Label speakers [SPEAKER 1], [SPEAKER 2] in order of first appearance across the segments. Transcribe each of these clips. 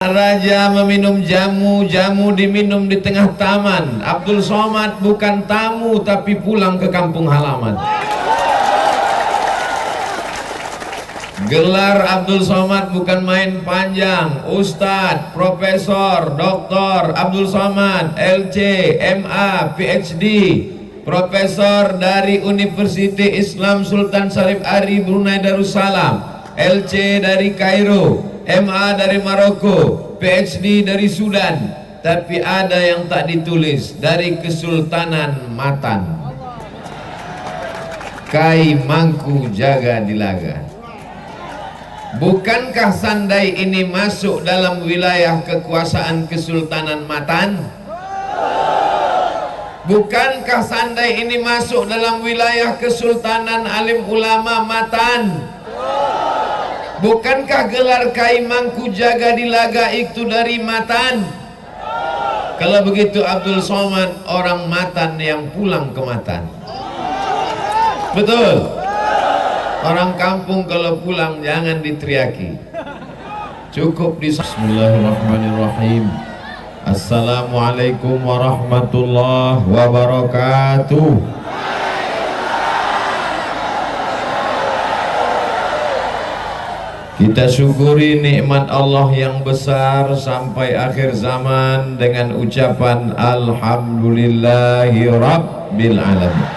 [SPEAKER 1] Raja meminum jamu, jamu diminum di tengah taman. Abdul Somad bukan tamu tapi pulang ke kampung halaman. Gelar Abdul Somad bukan main panjang. Ustadz, Profesor, Doktor Abdul Somad, LC, MA, PhD, Profesor dari Universitas Islam Sultan Syarif Ari Brunei Darussalam, LC dari Kairo, MA dari Maroko, PhD dari Sudan. Tapi ada yang tak ditulis, dari Kesultanan Matan. Kai Mangku Jaga Dilaga. Bukankah Sandai ini masuk dalam wilayah kekuasaan Kesultanan Matan? Bukankah Sandai ini masuk dalam wilayah Kesultanan Alim Ulama Matan? Bukankah gelar Kai Mangku Jaga Dilaga itu dari Matan? Kalau begitu Abdul Somad orang Matan yang pulang ke Matan. Betul. Orang kampung kalau pulang jangan diteriaki. Cukup di Bismillahirrahmanirrahim. Assalamualaikum warahmatullahi wabarakatuh. Kita syukuri nikmat Allah yang besar sampai akhir zaman dengan ucapan Alhamdulillahi Rabbil Alamin.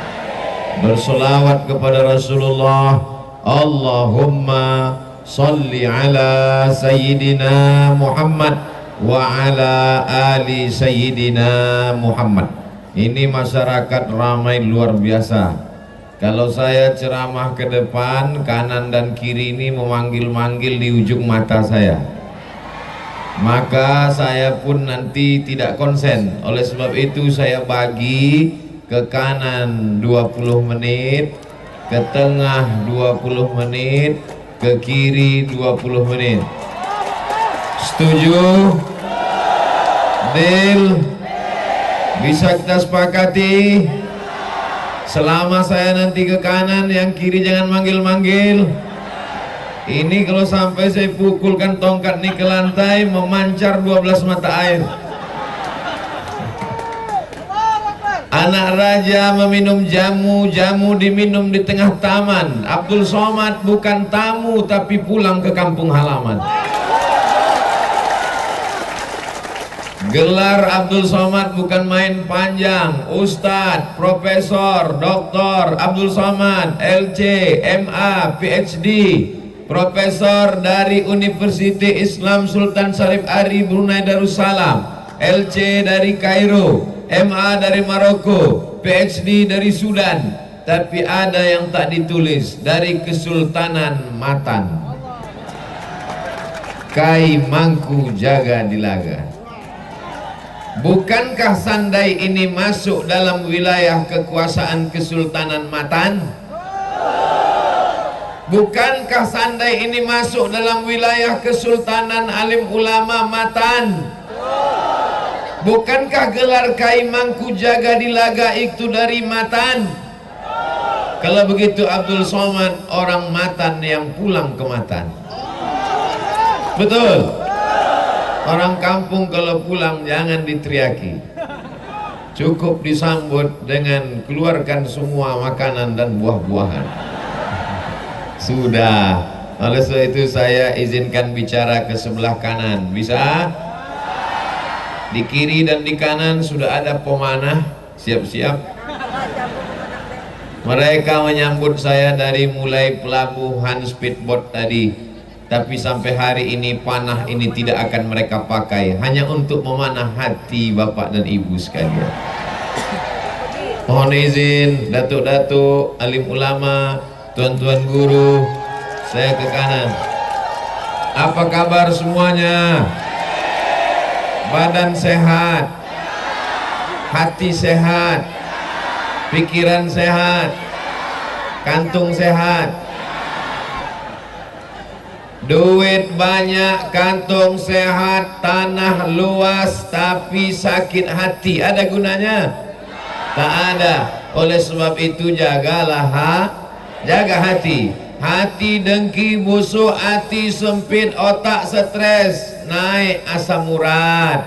[SPEAKER 1] Berselawat kepada Rasulullah. Allahumma salli ala Sayyidina Muhammad wa ala ali Sayyidina Muhammad. Ini masyarakat ramai luar biasa. Kalau saya ceramah ke depan, kanan dan kiri ini memanggil-manggil di ujung mata saya, maka saya pun nanti tidak konsen. Oleh sebab itu saya bagi ke kanan 20 menit, ke tengah 20 menit, ke kiri 20 menit. Setuju? Deal? Bisa kita sepakati? Selama saya nanti ke kanan, yang kiri jangan manggil-manggil. Ini kalau sampai saya pukulkan tongkat ini ke lantai, memancar 12 mata air. Anak raja meminum jamu, jamu diminum di tengah taman. Abdul Somad bukan tamu tapi pulang ke kampung halaman. Gelar Abdul Somad bukan main panjang. Ustadz, Profesor, Doktor Abdul Somad, LC, MA, PhD, Profesor dari Universitas Islam Sultan Syarif Ari Brunei Darussalam, LC dari Kairo, MA dari Maroko, PhD dari Sudan. Tapi ada yang tak ditulis, dari Kesultanan Matan. Kai Mangku Jaga Dilaga. Bukankah Sandai ini masuk dalam wilayah kekuasaan Kesultanan Matan? Bukankah Sandai ini masuk dalam wilayah Kesultanan Alim Ulama Matan? Bukankah gelar Kai Mangku Jaga Dilaga itu dari Matan? Kalau begitu Abdul Somad orang Matan yang pulang ke Matan. Betul. Orang kampung kalau pulang jangan diteriaki. Cukup disambut dengan keluarkan semua makanan dan buah-buahan. Sudah. Oleh sebab itu saya izinkan bicara ke sebelah kanan. Bisa? Di kiri dan di kanan sudah ada pemanah. Siap-siap. Mereka menyambut saya dari mulai pelabuhan speedboat tadi. Tapi sampai hari ini panah ini tidak akan mereka pakai, hanya untuk memanah hati Bapak dan Ibu sekalian. Mohon izin datuk-datuk, alim ulama, tuan-tuan guru, saya ke kanan. Apa kabar semuanya? Badan sehat, hati sehat, pikiran sehat, kantung sehat. Duit banyak, kantong sehat, tanah luas, tapi sakit hati. Ada gunanya? Tak ada. Oleh sebab itu jagalah jaga hati. Hati dengki, busuk, hati sempit, otak stres. naik asam urat,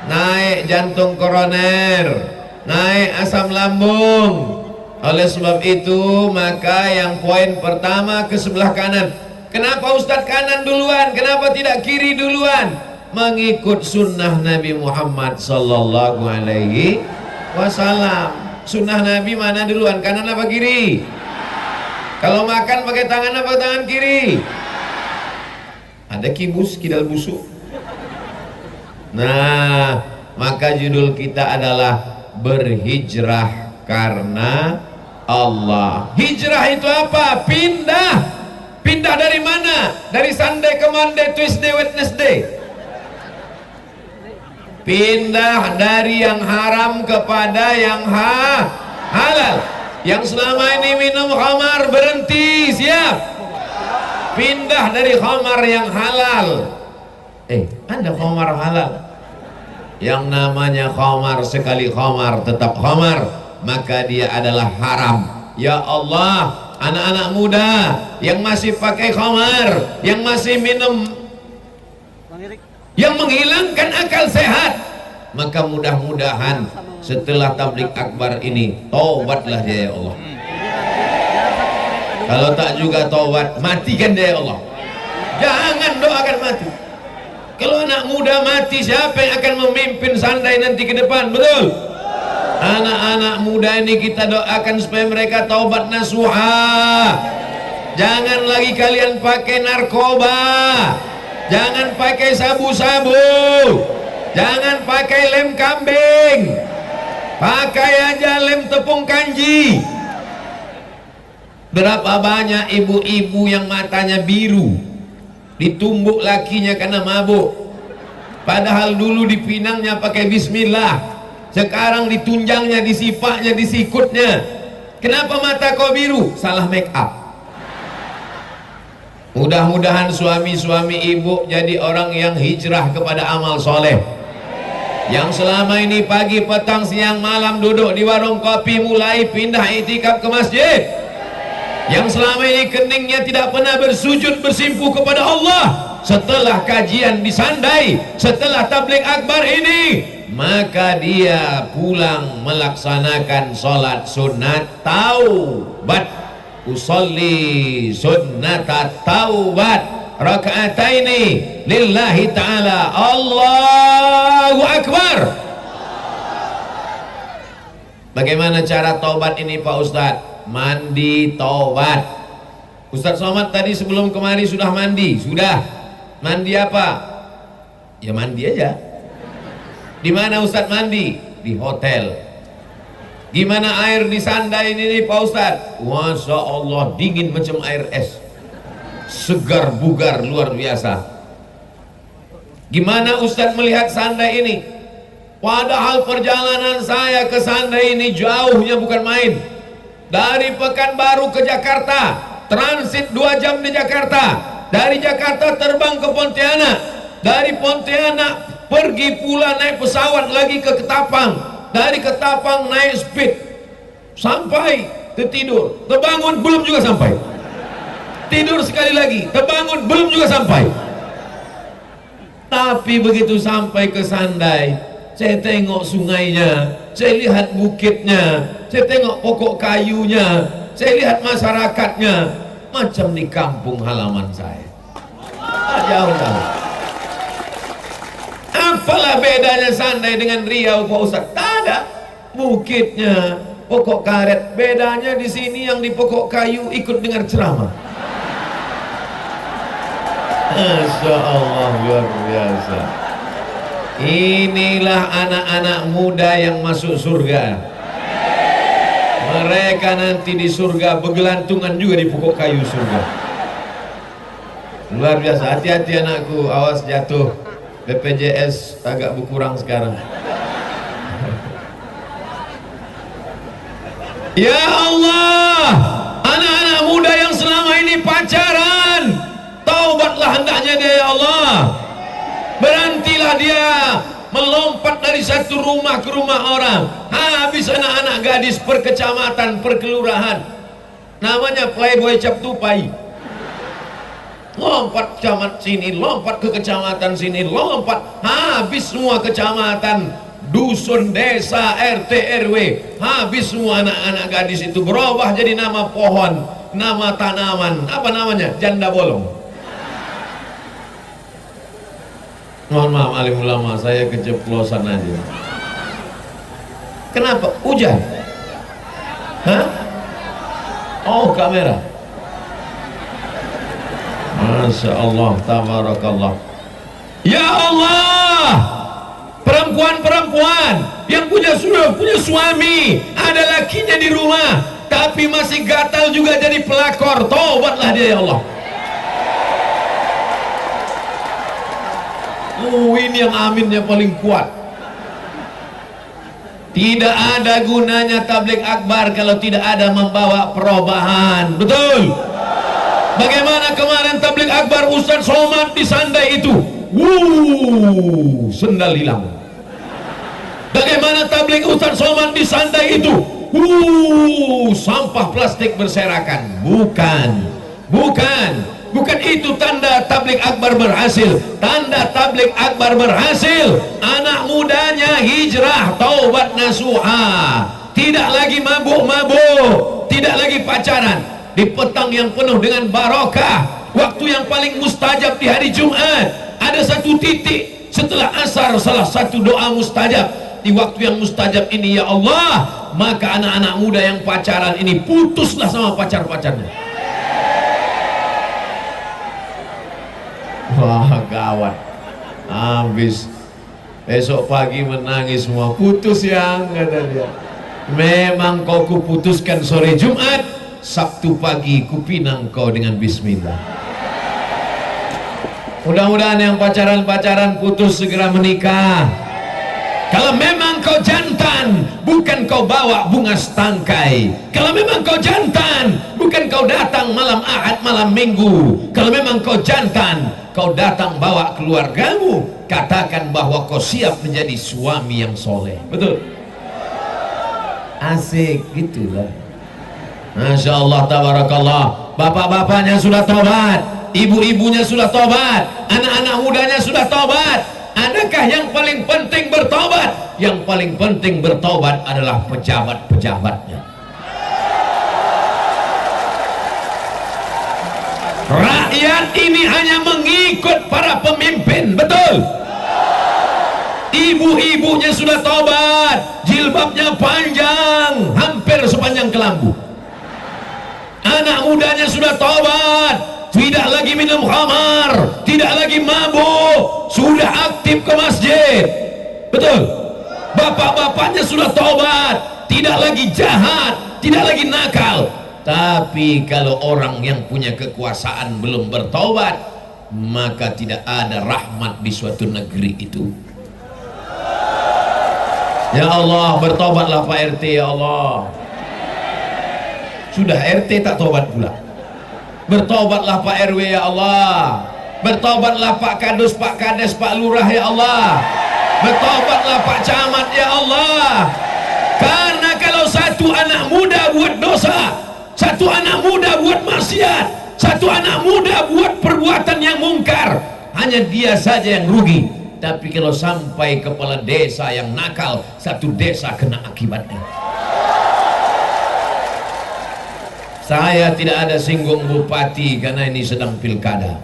[SPEAKER 1] naik jantung koroner, naik asam lambung. Oleh sebab itu, maka yang poin pertama ke sebelah kanan. Kenapa Ustadz kanan duluan? Kenapa tidak kiri duluan? Mengikut sunnah Nabi Muhammad sallallahu alaihi wasallam. Sunnah Nabi mana duluan? Kanan apa kiri? Kalau makan pakai tangan apa tangan kiri? Ada kibus, kidal busuk. Nah, maka judul kita adalah berhijrah karena Allah. Hijrah itu apa? Pindah. Pindah dari mana? Dari Sunday ke Monday, Tuesday, Wednesday. Pindah dari yang haram kepada yang halal. Yang selama ini minum khamar berhenti, siap. Pindah dari khamar yang halal. Ada khamar halal. Yang namanya khamar, sekali khamar tetap khamar, maka dia adalah haram. Ya Allah, anak-anak muda yang masih pakai khamar, yang masih minum, yang menghilangkan akal sehat, maka mudah-mudahan setelah tablik akbar ini taubatlah dia ya Allah. Kalau tak juga taubat, matikan dia ya Allah. Jangan doakan mati. Kalau anak muda mati, siapa yang akan memimpin Sunday nanti ke depan? Betul? Anak-anak muda ini kita doakan supaya mereka taubat nasuha. Jangan lagi kalian pakai narkoba, jangan pakai sabu-sabu, jangan pakai lem kambing, pakai aja lem tepung kanji. Berapa banyak ibu-ibu yang matanya biru, ditumbuk lakinya karena mabuk, padahal dulu dipinangnya pakai bismillah, sekarang ditunjangnya, disipaknya, disikutnya. Kenapa mata kau biru? Salah make up. Mudah-mudahan suami-suami ibu jadi orang yang hijrah kepada amal soleh. Yang selama ini pagi, petang, siang, malam duduk di warung kopi, mulai pindah itikaf ke masjid. Yang selama ini keningnya tidak pernah bersujud bersimpuh kepada Allah, setelah kajian di Sunday, setelah tabligh akbar ini, maka dia pulang melaksanakan sholat sunat taubat. Usolli sunnat taubat raka'ataini lillahi ta'ala. Allahu akbar. Bagaimana cara taubat ini Pak Ustadz? Mandi taubat. Ustadz Somad tadi sebelum kemari sudah mandi. Sudah. Mandi apa? Ya mandi aja. Di mana Ustadz mandi? Di hotel. Gimana air di Sunday ini Pak Ustadz? Masya Allah, dingin macam air es, segar bugar luar biasa. Gimana Ustadz melihat Sunday ini? Padahal perjalanan saya ke Sunday ini jauhnya bukan main. Dari Pekanbaru ke Jakarta, transit 2 jam di Jakarta. Dari Jakarta terbang ke Pontianak. Dari Pontianak pergi pula naik pesawat lagi ke Ketapang. Dari Ketapang naik speed sampai tertidur, terbangun belum juga sampai. Tidur sekali lagi, terbangun belum juga sampai. Tapi begitu sampai ke Sunday, saya tengok sungainya, saya lihat bukitnya, saya tengok pokok kayunya, saya lihat masyarakatnya, macam di kampung halaman saya. Jauh-jauh. Apalah bedanya Sunday dengan Riau Pak Ustaz? Tak ada. Bukitnya, pokok karet. Bedanya di sini yang di pokok kayu ikut dengar ceramah. Masya Allah, luar biasa. Inilah anak-anak muda yang masuk surga. Mereka nanti di surga bergelantungan juga di pokok kayu surga. Luar biasa. Hati-hati anakku, awas jatuh. BPJS agak berkurang sekarang. Ya Allah, anak-anak muda yang selama ini pacaran, taubatlah hendaknya dia ya Allah. Berhentilah dia melompat dari satu rumah ke rumah orang. Habis anak-anak gadis per kecamatan, per kelurahan. Namanya playboy cap tupai. lompat camat sini, lompat ke kecamatan sini, lompat habis semua kecamatan, dusun, desa, RT, RW, habis semua anak-anak gadis itu berubah jadi nama pohon, nama tanaman, apa namanya? Janda bolong. Mohon maaf alim ulama, saya keceplosan aja. Kenapa? Hujan? Hah? Oh, kamera. Masya Allah, tabarakallah. Ya Allah, perempuan-perempuan yang sudah punya suami, ada lakinya di rumah, tapi masih gatal juga jadi pelakor, tobatlah dia ya Allah. Ini yang aminnya paling kuat. Tidak ada gunanya tabligh akbar kalau tidak ada membawa perubahan. Betul? Bagaimana kemarin tabligh akbar Ustaz Somad disandai itu? Sendal hilang. Bagaimana tabligh Ustaz Somad disandai itu? Sampah plastik berserakan. Bukan itu tanda tabligh akbar berhasil. Tanda tabligh akbar berhasil, anak mudanya hijrah, taubat nasuha, tidak lagi mabuk-mabuk, tidak lagi pacaran. Di petang yang penuh dengan barokah, waktu yang paling mustajab di hari Jumat, ada satu titik setelah asar, salah satu doa mustajab. Di waktu yang mustajab ini ya Allah, maka anak-anak muda yang pacaran ini putuslah sama pacar-pacarnya. Wah, gawat, habis besok pagi menangis semua, putus yang kata dia. Memang kau kuputuskan sore Jumat, Sabtu pagi kupinang kau dengan bismillah. Mudah-mudahan yang pacaran-pacaran putus segera menikah. Kalau memang kau jantan, bukan kau bawa bunga setangkai. Kalau memang kau jantan, bukan kau datang malam Ahad, malam Minggu. Kalau memang kau jantan, kau datang bawa keluargamu, katakan bahwa kau siap menjadi suami yang soleh. Betul? Asik gitulah. Masya Allah, tabarakallah. Bapak-bapaknya sudah tobat, ibu-ibunya sudah tobat, anak-anak mudanya sudah tobat. Adakah yang paling penting bertobat? Yang paling penting bertobat adalah pejabat-pejabatnya. Rakyat ini hanya mengikut para pemimpin, betul? Ibu-ibunya sudah tobat, jilbabnya panjang, hampir sepanjang kelambu. Anak mudanya sudah tobat, tidak lagi minum khamar, tidak lagi mabuk, sudah aktif ke masjid. Betul? Bapak-bapaknya sudah tobat, tidak lagi jahat, tidak lagi nakal. Tapi kalau orang yang punya kekuasaan belum bertobat, maka tidak ada rahmat di suatu negeri itu. Ya Allah, bertobatlah Pak RT ya Allah. Sudah RT tak tobat pula. Bertobatlah Pak RW ya Allah. Bertobatlah Pak Kadus, Pak Kades, Pak Lurah ya Allah. Bertobatlah Pak Camat ya Allah. Karena kalau satu anak muda buat dosa, satu anak muda buat maksiat, satu anak muda buat perbuatan yang mungkar, hanya dia saja yang rugi. Tapi kalau sampai kepala desa yang nakal, satu desa kena akibatnya. Saya tidak ada singgung bupati karena ini sedang pilkada.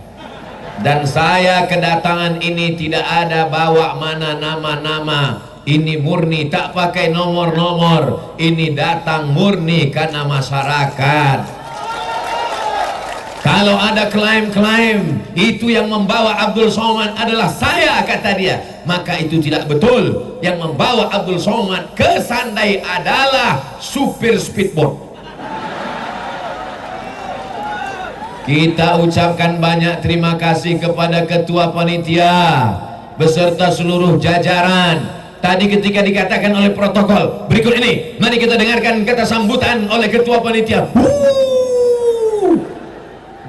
[SPEAKER 1] Dan saya kedatangan ini tidak ada bawa mana nama-nama. Ini murni tak pakai nomor-nomor. Ini datang murni karena masyarakat. Kalau ada klaim-klaim itu yang membawa Abdul Somad adalah saya, kata dia, maka itu tidak betul. Yang membawa Abdul Somad ke Sandai adalah supir speedboat. Kita ucapkan banyak terima kasih kepada ketua panitia beserta seluruh jajaran. Tadi ketika dikatakan oleh protokol, berikut ini mari kita dengarkan kata sambutan oleh ketua panitia.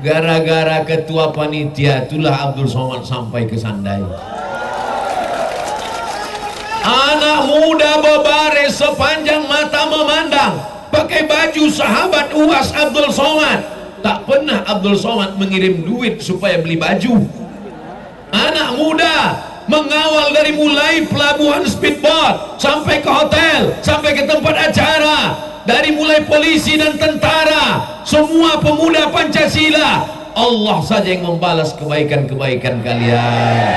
[SPEAKER 1] Gara-gara ketua panitia itulah Abdul Somad sampai ke Sandai. Anak muda berbaris sepanjang mata memandang, pakai baju sahabat UAS Abdul Somad. tak pernah Abdul Somad mengirim duit supaya beli baju. Anak muda mengawal dari mulai pelabuhan speedboat sampai ke hotel, sampai ke tempat acara, dari mulai polisi dan tentara, semua pemuda Pancasila. Allah saja yang membalas kebaikan-kebaikan kalian.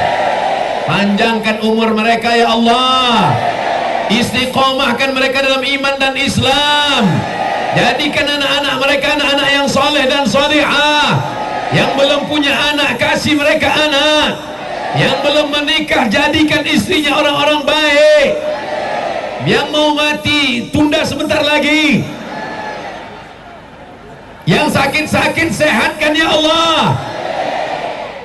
[SPEAKER 1] Panjangkan umur mereka ya Allah, istiqomahkan mereka dalam iman dan Islam, jadikan anak-anak mereka anak-anak yang soleh dan solihah. Yang belum punya anak, kasih mereka anak. Yang belum menikah, jadikan istrinya orang-orang baik. Yang mau mati, tunda sebentar lagi. Yang sakit-sakit, sehatkan ya Allah.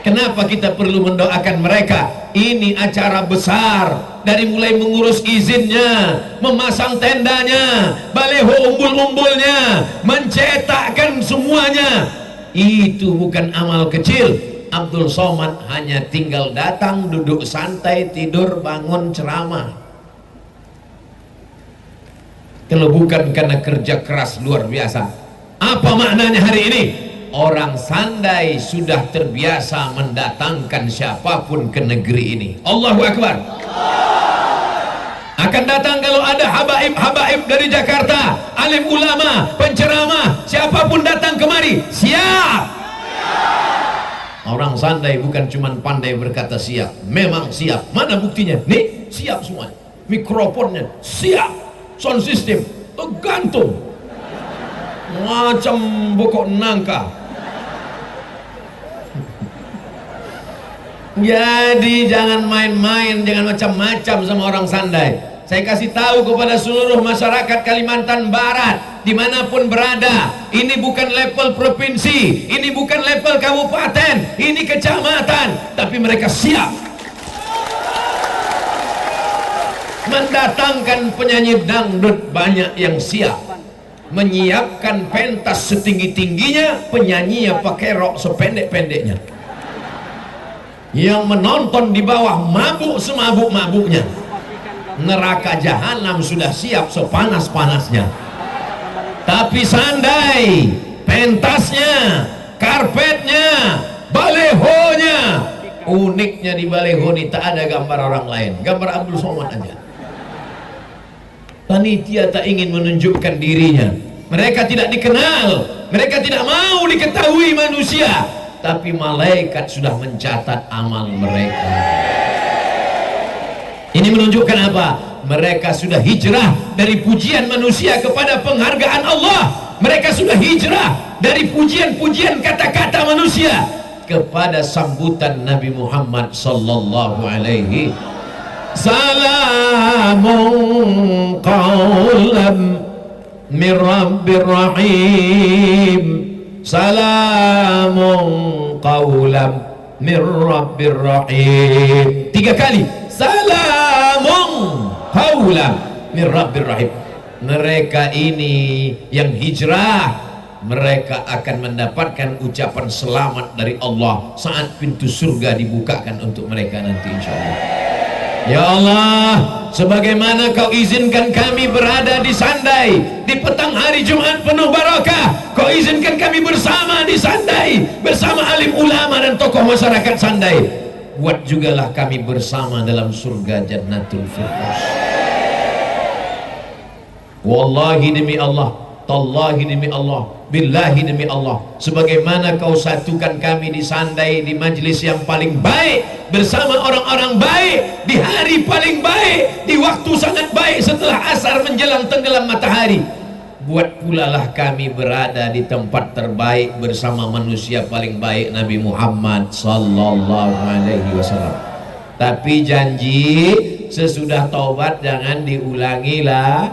[SPEAKER 1] Kenapa kita perlu mendoakan mereka? Ini acara besar, dari mulai mengurus izinnya, memasang tendanya, baleho umbul-umbulnya, mencetakkan semuanya. Itu bukan amal kecil. Abdul Somad hanya tinggal datang, duduk santai, tidur, bangun, ceramah. Kalau bukan karena kerja keras luar biasa, apa maknanya hari ini? Orang Sandai sudah terbiasa mendatangkan siapapun ke negeri ini. Allahu Akbar. Akan datang kalau ada habaib-habaib dari Jakarta, alim ulama, penceramah, siapapun datang kemari, siap. Orang Sandai bukan cuma pandai berkata siap, memang siap. Mana buktinya? Nih, siap semua. Mikrofonnya siap, sound system tergantung macam bokok nangka. Jadi jangan main-main, jangan macam-macam sama orang Sandai. Saya kasih tahu kepada seluruh masyarakat Kalimantan Barat, dimanapun berada, ini bukan level provinsi, ini bukan level kabupaten, ini kecamatan, tapi mereka siap mendatangkan penyanyi dangdut banyak yang siap, menyiapkan pentas setinggi-tingginya, penyanyinya pakai rok sependek-pendeknya, yang menonton di bawah mabuk semabuk-mabuknya. Neraka jahanam sudah siap sepanas-panasnya. Tapi Sandai, pentasnya, karpetnya, balehonya, uniknya di baleho ini tak ada gambar orang lain, gambar Abdul Somad aja. Panitia tak ingin menunjukkan dirinya, mereka tidak dikenal, mereka tidak mau diketahui manusia, tapi malaikat sudah mencatat amal mereka. Ini menunjukkan apa? Mereka sudah hijrah dari pujian manusia kepada penghargaan Allah. Mereka sudah hijrah dari pujian-pujian kata-kata manusia kepada sambutan Nabi Muhammad sallallahu alaihi. Salamun qawlam min Rabbir Rahim. Salamun qawlam min Rabbir Rahim. 3 kali. Salamun qawlam min Rabbir Rahim. Mereka ini yang hijrah, mereka akan mendapatkan ucapan selamat dari Allah saat pintu surga dibukakan untuk mereka nanti insyaallah. Ya Allah, sebagaimana kau izinkan kami berada di Sandai di petang hari Jumat penuh barakah, kau izinkan kami bersama di Sandai bersama alim ulama dan tokoh masyarakat Sandai. Buat jugalah kami bersama dalam surga Jannatul Firdaus. Wallahi demi Allah, tallahi demi Allah, billahi demi Allah, sebagaimana kau satukan kami di Sandai di majlis yang paling baik bersama orang-orang baik di hari paling baik, di waktu sangat baik setelah asar menjelang tenggelam matahari, buat pula lah kami berada di tempat terbaik bersama manusia paling baik Nabi Muhammad sallallahu alaihi wasallam. Tapi janji sesudah taubat jangan diulangi lah.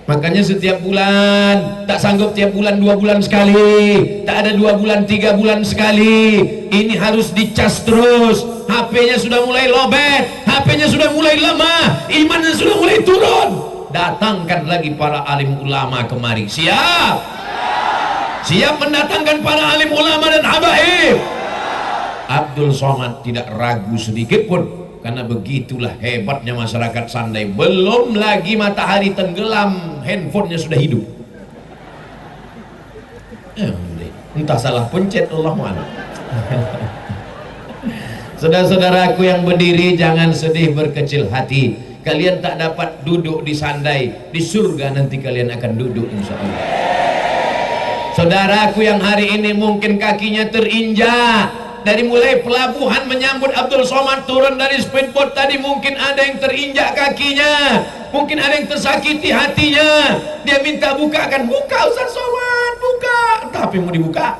[SPEAKER 1] Makanya setiap bulan, tak sanggup tiap bulan 2 bulan sekali, tak ada 2 bulan 3 bulan sekali, ini harus dicas terus. HP-nya sudah mulai lobet, HP-nya sudah mulai lemah, imannya sudah mulai turun. Datangkan lagi para alim ulama kemari. Siap? Siap mendatangkan para alim ulama dan habaib. Abdul Somad tidak ragu sedikit pun, karena begitulah hebatnya masyarakat Sandai. Belum lagi matahari tenggelam, handphonenya sudah hidup. Entah salah pencet, Allah mana. Saudara-saudaraku yang berdiri, jangan sedih berkecil hati. Kalian tak dapat duduk di sandai, di surga nanti kalian akan duduk insya Allah. Saudaraku yang hari ini mungkin kakinya terinjak, dari mulai pelabuhan menyambut Abdul Somad turun dari speedboat tadi, mungkin ada yang terinjak kakinya, mungkin ada yang tersakiti hatinya. Dia minta bukakan, buka Ustaz Somad, buka. Tapi mau dibuka,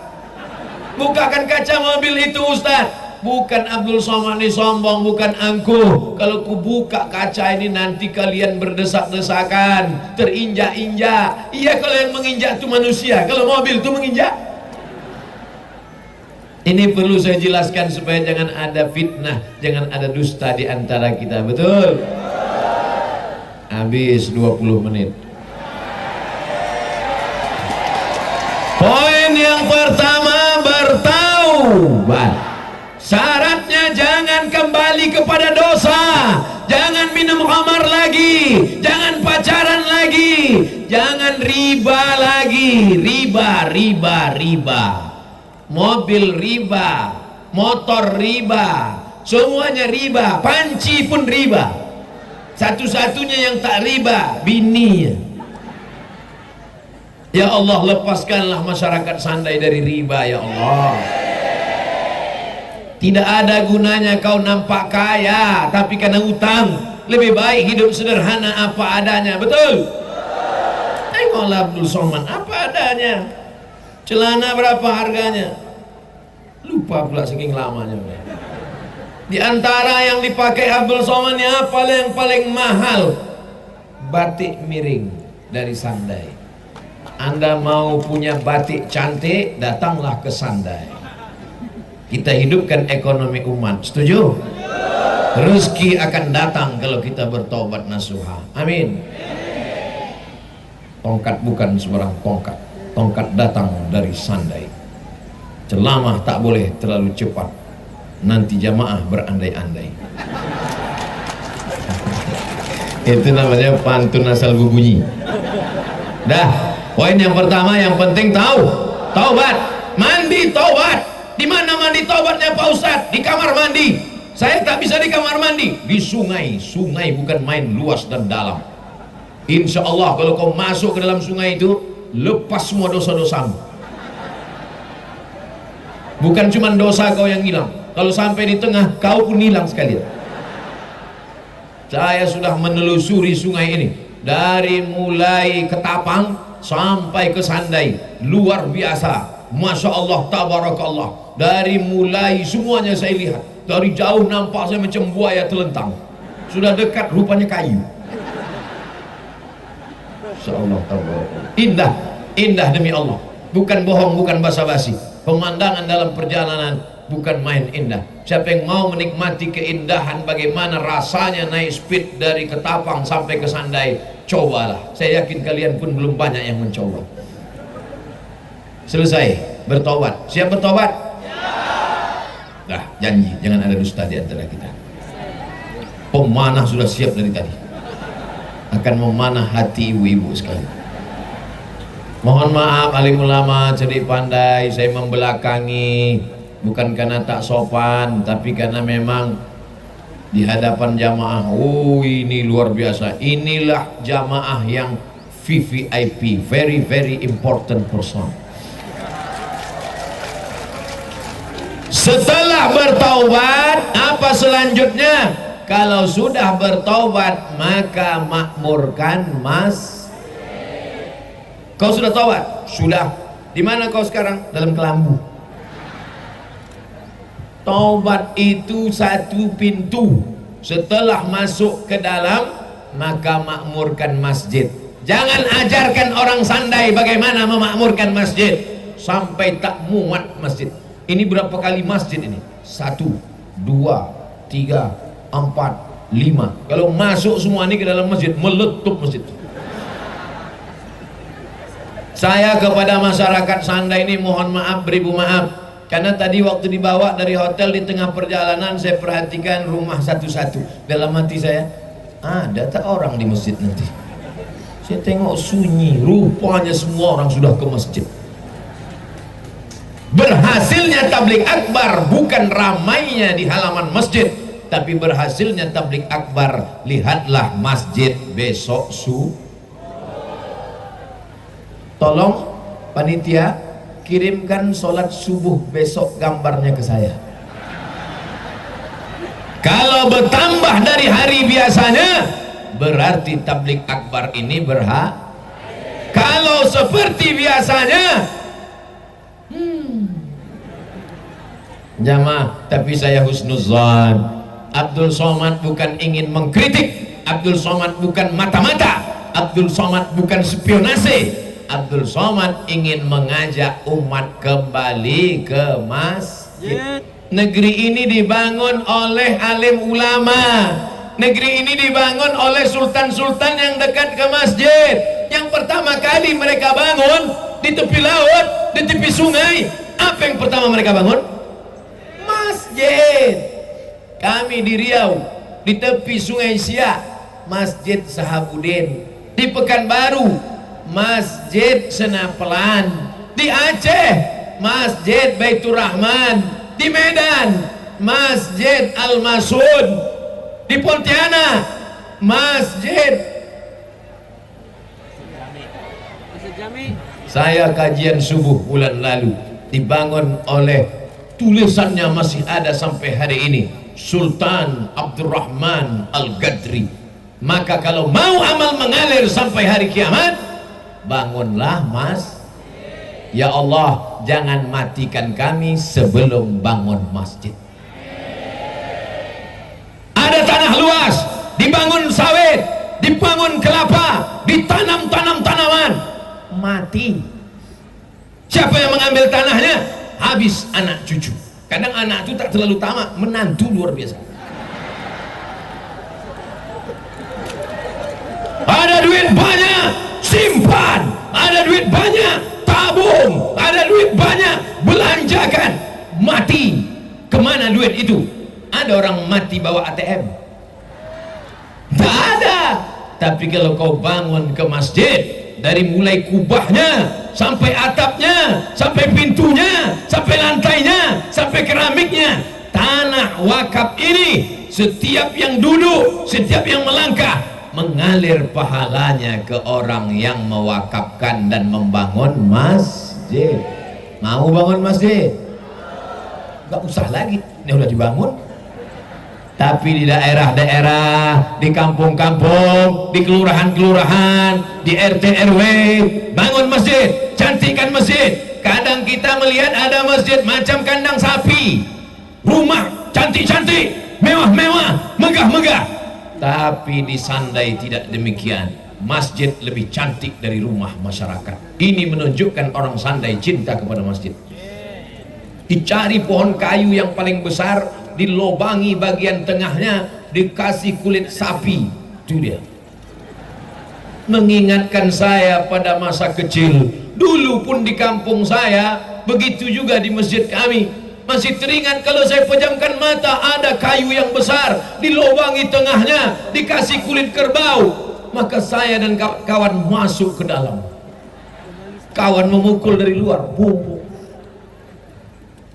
[SPEAKER 1] bukakan kaca mobil itu Ustaz. Bukan Abdul Somad ini sombong, bukan angkuh. Kalau ku buka kaca ini nanti kalian berdesak-desakan, terinjak-injak. Iya, kalau yang menginjak itu manusia, kalau mobil itu menginjak. Ini perlu saya jelaskan supaya jangan ada fitnah, jangan ada dusta di antara kita. Betul? Habis 20 menit. Poin yang pertama, bertaubat. Syaratnya jangan kembali kepada dosa, jangan minum khamar lagi, jangan pacaran lagi, jangan riba lagi. Riba, mobil riba, motor riba, semuanya riba, panci pun riba. Satu-satunya yang tak riba, bini. Ya Allah, lepaskanlah masyarakat sandai dari riba ya Allah. Tidak ada gunanya kau nampak kaya tapi karena utang. Lebih baik hidup sederhana apa adanya. Betul? Tengoklah Abdul Somad apa adanya. Celana berapa harganya? Lupa pula saking lamanya. Di antara yang dipakai Abdul Somad ini apa yang paling mahal? Batik miring dari Sandai. Anda mau punya batik cantik, datanglah ke Sandai. Kita hidupkan ekonomi umat. Setuju? Rezeki akan datang kalau kita bertobat nasuha. Amin. Tongkat bukan sembarang tongkat. Tongkat datang dari Sandai. Ceramah tak boleh terlalu cepat, nanti jamaah berandai-andai. Itu namanya pantun asal berbunyi. Dah, poin yang pertama yang penting tahu. Taubat, mandi taubat. Di mana mandi taubatnya Pak Ustadz? Di kamar mandi. Saya tak bisa di kamar mandi, di sungai. Sungai bukan main luas dan dalam. Insya Allah kalau kau masuk ke dalam sungai itu, lepas semua dosa-dosamu. Bukan cuma dosa kau yang hilang, kalau sampai di tengah kau pun hilang sekalian. Saya sudah menelusuri sungai ini dari mulai Ketapang sampai ke Sandai, luar biasa. Masya Allah, tabarakallah. Dari mulai semuanya saya lihat, dari jauh nampak saya macam buaya telentang, sudah dekat rupanya kayu. Masya Allah, indah, indah demi Allah, bukan bohong, bukan basa-basi. Pemandangan dalam perjalanan bukan main indah. Siapa yang mau menikmati keindahan bagaimana rasanya naik speed dari Ketapang sampai ke Sandai, cobalah. Saya yakin kalian pun belum banyak yang mencoba. Selesai bertobat. Siap bertobat? Dah, janji jangan ada dusta di antara kita. Pemanah sudah siap dari tadi, akan memanah hati ibu-ibu sekalian. Mohon maaf alim ulama, cerdik pandai, saya membelakangi bukan karena tak sopan, tapi karena memang di hadapan jamaah, oh ini luar biasa. Inilah jamaah yang VVIP, very very important person. Setelah bertaubat, apa selanjutnya? Kalau sudah bertaubat, maka makmurkan masjid. Kau sudah taubat? Sudah. Di mana kau sekarang? Dalam kelambu. Taubat itu satu pintu. Setelah masuk ke dalam, maka makmurkan masjid. Jangan ajarkan orang Sandai bagaimana memakmurkan masjid sampai tak muat masjid. Ini berapa kali masjid ini? 1, 2, 3, 4, 5. Kalau masuk semua ini ke dalam masjid, meletup masjid. Saya kepada masyarakat Sandai ini mohon maaf, beribu maaf, karena tadi waktu dibawa dari hotel di tengah perjalanan saya perhatikan rumah satu-satu. Dalam hati saya, ada tak orang di masjid nanti? Saya tengok sunyi, rupanya semua orang sudah ke masjid. Berhasilnya tablik akbar bukan ramainya di halaman masjid, tapi berhasilnya tablik akbar, lihatlah masjid besok tolong panitia kirimkan sholat subuh besok gambarnya ke saya. Kalau bertambah dari hari biasanya berarti tablik akbar ini kalau seperti biasanya jamaah, tapi saya husnuzan. Abdul Somad bukan ingin mengkritik, Abdul Somad bukan mata-mata, Abdul Somad bukan spionase, Abdul Somad ingin mengajak umat kembali ke masjid. Negeri ini dibangun oleh alim ulama, negeri ini dibangun oleh sultan-sultan yang dekat ke masjid. Yang pertama kali mereka bangun di tepi laut, di tepi sungai, apa yang pertama mereka bangun? Masjid. Kami di Riau di tepi Sungai Siak, Masjid Sahabudin. Di Pekanbaru, Masjid Senapelan. Di Aceh, Masjid Baitur Rahman. Di Medan, Masjid Al-Masud. Di Pontianak, Masjid. Saya kajian subuh bulan lalu, dibangun oleh, tulisannya masih ada sampai hari ini, Sultan Abdurrahman Al-Gadri. Maka kalau mau amal mengalir sampai hari kiamat, bangunlah mas. Ya Allah, jangan matikan kami sebelum bangun masjid. Ada tanah luas, dibangun sawit, dibangun kelapa, ditanam tanaman, mati. Siapa yang mengambil tanahnya? Habis anak cucu. Kadang anak itu tak terlalu tamak, menantu luar biasa. Ada duit banyak, simpan. Ada duit banyak, tabung. Ada duit banyak, belanjakan. Mati, kemana duit itu? Ada orang mati bawa ATM? Tak ada. Tapi kalau kau bangun ke masjid, dari mulai kubahnya sampai atapnya, sampai pintunya, sampai lantainya, sampai keramiknya, tanah wakaf ini, setiap yang duduk, setiap yang melangkah, mengalir pahalanya ke orang yang mewakafkan dan membangun masjid. Mau bangun masjid? Gak usah lagi, ini udah dibangun. Tapi di daerah-daerah, di kampung-kampung, di kelurahan-kelurahan, di RT RW, bangun masjid, cantikkan masjid. Kadang kita melihat ada masjid macam kandang sapi, rumah cantik-cantik, mewah-mewah, megah-megah. Tapi di Sandai tidak demikian. Masjid lebih cantik dari rumah masyarakat. Ini menunjukkan orang Sandai cinta kepada masjid. Dicari pohon kayu yang paling besar, dilobangi bagian tengahnya, dikasih kulit sapi. Itu dia. Mengingatkan saya pada masa kecil. Dulu pun di kampung saya, begitu juga di masjid kami. Masih teringat kalau saya pejamkan mata, ada kayu yang besar, dilobangi tengahnya, dikasih kulit kerbau. Maka saya dan kawan masuk ke dalam. Kawan memukul dari luar, bubuk.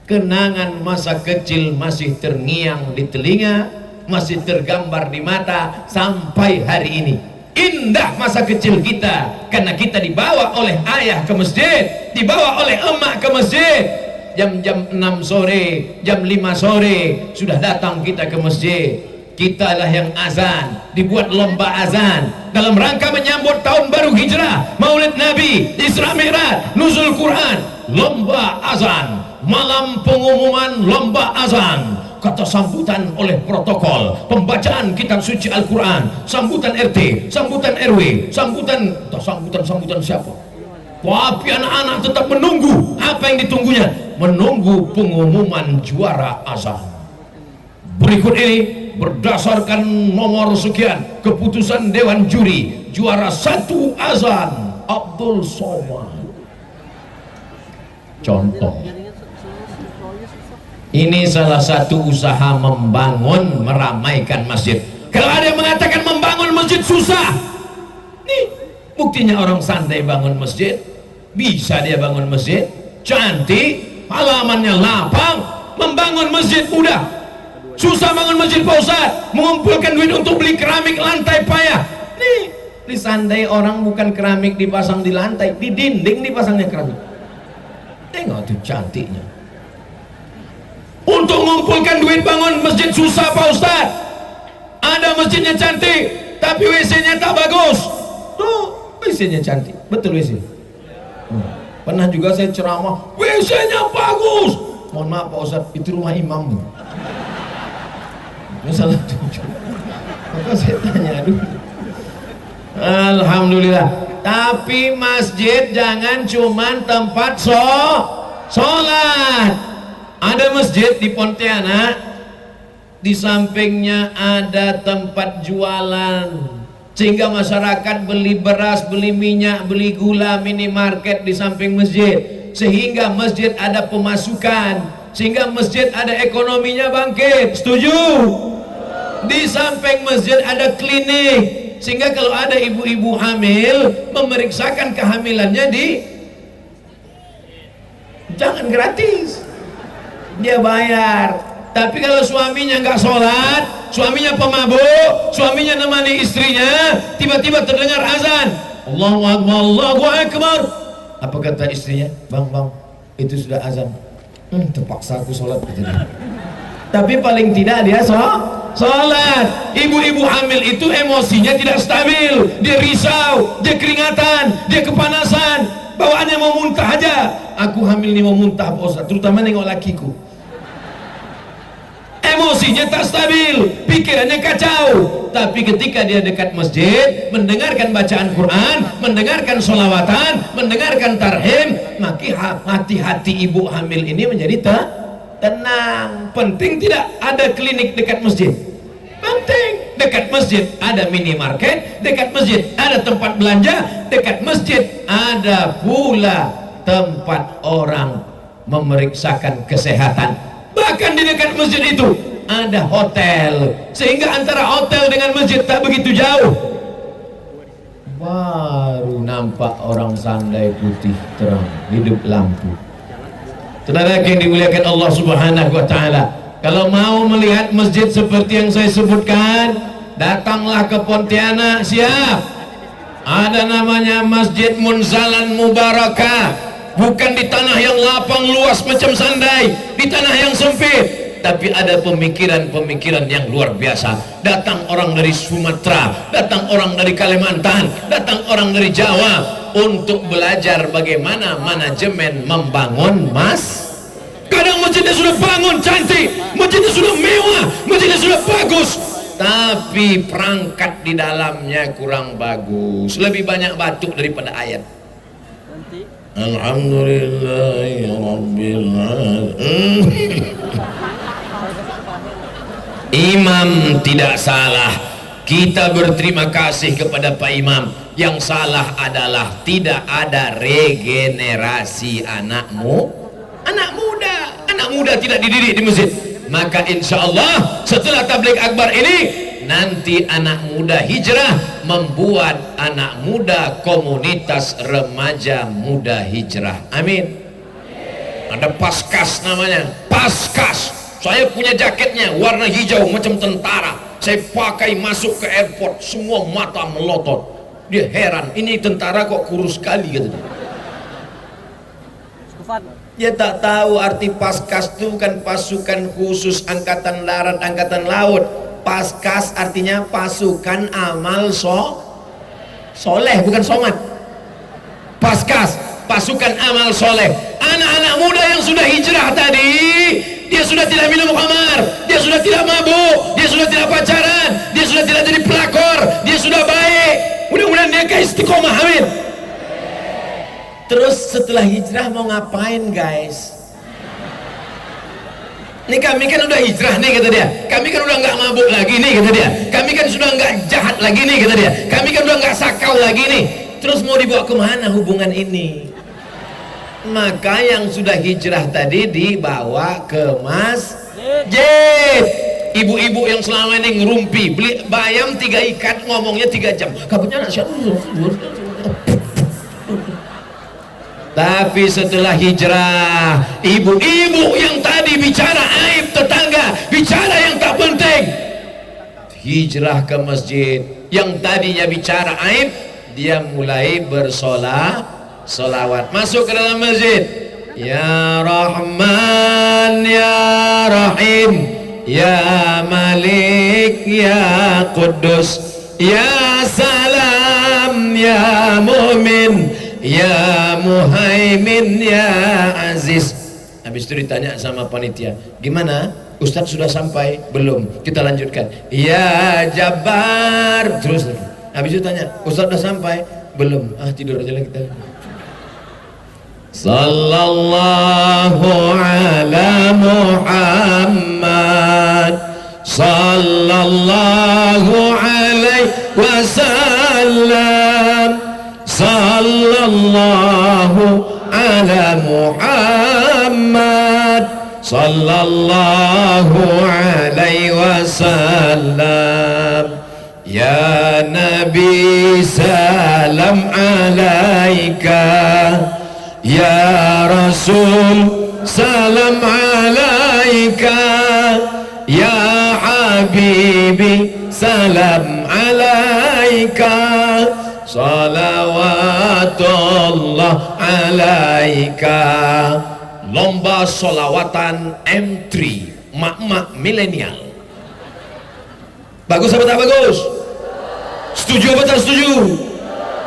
[SPEAKER 1] Kenangan masa kecil masih terngiang di telinga, masih tergambar di mata sampai hari ini. Indah masa kecil kita, karena kita dibawa oleh ayah ke masjid, dibawa oleh emak ke masjid. Jam-jam 6 sore, jam 5 sore sudah datang kita ke masjid. Kitalah yang azan, dibuat lomba azan dalam rangka menyambut tahun baru hijrah, Maulid Nabi, Isra Mi'raj, Nuzul Quran. Lomba azan, malam pengumuman lomba azan, kata sambutan oleh protokol, pembacaan kitab suci Al-Quran, sambutan RT, sambutan RW, sambutan siapa? Tapi anak-anak tetap menunggu. Apa yang ditunggunya? Menunggu pengumuman juara azan. Berikut ini berdasarkan nomor sekian, keputusan Dewan Juri, juara 1 azan Abdul Somad. Contoh, ini salah satu usaha membangun, meramaikan masjid. Kalau ada yang mengatakan membangun masjid susah, nih buktinya orang Sandai bangun masjid. Bisa dia bangun masjid cantik,
[SPEAKER 2] halamannya lapang, membangun masjid mudah. Susah bangun masjid Pak Ustaz, mengumpulkan duit untuk beli keramik lantai payah. Nih, disandai orang bukan keramik dipasang di lantai, di dinding dipasangnya keramik. Tengok tuh cantiknya. Untuk mengumpulkan duit bangun masjid susah Pak Ustaz. Ada masjidnya cantik, tapi WC-nya tak bagus. Tuh, WC-nya cantik, betul WC. Pernah juga saya ceramah, WC-nya bagus. Mohon maaf Pak Ustaz, itu rumah imam. Salah tujuh. Maka saya tanya dulu. Alhamdulillah. Tapi masjid jangan cuman tempat sholat. Ada masjid di Pontianak, di sampingnya ada tempat jualan, sehingga masyarakat beli beras, beli minyak, beli gula, minimarket di samping masjid, sehingga masjid ada pemasukan, sehingga masjid ada ekonominya bangkit. Setuju? Di samping masjid ada klinik, sehingga kalau ada ibu-ibu hamil memeriksakan kehamilannya jangan gratis, dia bayar. Tapi kalau suaminya nggak sholat, suaminya pemabuk, suaminya nemani istrinya, tiba-tiba terdengar azan, Allahu Akbar, Allahu Akbar. Apa kata istrinya? Bang, itu sudah azan. Terpaksa aku sholat. Tapi paling tidak dia sholat. Ibu-ibu hamil itu emosinya tidak stabil, dia risau, dia keringatan, dia kepanasan, bawaannya mau muntah aja. Aku hamil ini mau muntah Pak Ustaz, terutama nengok lakiku. Emosinya tak stabil, pikirannya kacau. Tapi ketika dia dekat masjid, mendengarkan bacaan Quran, mendengarkan sholawatan, mendengarkan tarhim, maka hati-hati ibu hamil ini menjadi tenang. Penting tidak ada klinik dekat masjid? Penting. Dekat masjid ada minimarket, dekat masjid ada tempat belanja, dekat masjid ada pula tempat orang memeriksakan kesehatan. Bahkan di dekat masjid itu ada hotel, sehingga antara hotel dengan masjid tak begitu jauh. Baru nampak orang sandai putih terang, hidup lampu. Saudara yang dimuliakan Allah Subhanahu wa Ta'ala, kalau mau melihat masjid seperti yang saya sebutkan, datanglah ke Pontianak. Siap? Ada namanya Masjid Munzalan Mubarakah. Bukan di tanah yang lapang luas macam Sandai, di tanah yang sempit, tapi ada pemikiran-pemikiran yang luar biasa. Datang orang dari Sumatera, datang orang dari Kalimantan, datang orang dari Jawa untuk belajar bagaimana manajemen membangun Kadang masjidnya sudah bangun cantik, masjidnya sudah mewah, masjidnya sudah bagus, tapi perangkat di dalamnya kurang bagus, lebih banyak batuk daripada ayat. Alhamdulillahirrabbilalamin. Imam tidak salah, kita berterima kasih kepada Pak Imam. Yang salah adalah tidak ada regenerasi anak muda tidak dididik di masjid. Maka insya Allah setelah tabligh akbar ini, nanti anak muda hijrah membuat anak muda komunitas remaja muda hijrah. Amin. Ada Paskas namanya, Paskas. Saya punya jaketnya warna hijau macam tentara, saya pakai masuk ke airport, semua mata melotot. Dia heran, ini tentara kok kurus sekali gitu. Dia tak tahu arti Paskas itu kan pasukan khusus angkatan darat, angkatan laut. Paskas artinya pasukan amal soleh, bukan somat. Paskas, pasukan amal soleh. Anak-anak muda yang sudah hijrah tadi, dia sudah tidak minum khamar, dia sudah tidak mabuk, dia sudah tidak pacaran, dia sudah tidak jadi pelakor, dia sudah baik. Mudah-mudahan dia istiqomah, amin. Terus setelah hijrah mau ngapain guys? Ini kami kan udah hijrah nih kata dia, kami kan udah nggak mabuk lagi nih kata dia, kami kan sudah nggak jahat lagi nih kata dia, kami kan udah nggak sakau lagi nih. Terus mau dibawa kemana hubungan ini? Maka yang sudah hijrah tadi dibawa ke masjid. Ibu-ibu yang selama ini ngerumpi beli bayam 3 ikat, ngomongnya 3 jam, kabutnya anak siapa? Tapi setelah hijrah, ibu-ibu yang tadi bicara aib tetangga, bicara yang tak penting, hijrah ke masjid. Yang tadinya bicara aib, dia mulai bersolawat, masuk ke dalam masjid. Ya Rahman ya Rahim, ya Malik ya Quddus, ya Salam ya Mu'min, ya Muhaimin ya Aziz. Habis itu ditanya sama panitia, gimana? Ustadz sudah sampai? Belum. Kita lanjutkan. Ya Jabbar. Terus. Habis itu tanya, Ustadz sudah sampai? Belum. Ah, tidur aja lah kita. Sallallahu ala Muhammad, sallallahu alaihi wasallam, sallallahu ala Muhammad, sallallahu alaihi wasallam. Ya Nabi salam alaika, ya Rasul salam alaika, ya Habibi salam alaika, salawatullah alaika. Lomba solawatan M3 mak-mak milenial. Bagus apa tak bagus? Setuju apa tak setuju?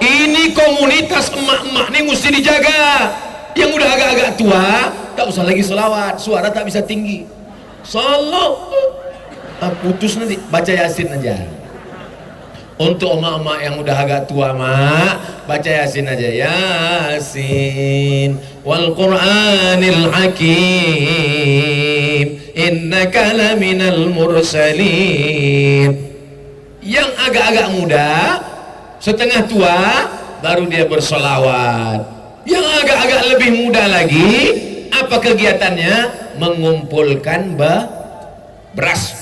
[SPEAKER 2] Ini komunitas emak-emak ini mesti dijaga. Yang udah agak-agak tua tak usah lagi selawat, suara tak bisa tinggi. Putus nanti, baca Yasin aja. Untuk emak-emak yang udah agak tua, mak, baca Yasin aja. Yasin wal Qur'anil Hakim, innaka laminal mursalin. Yang agak-agak muda, setengah tua, baru dia bersolawat. Yang agak-agak lebih muda lagi, apa kegiatannya? Mengumpulkan beras,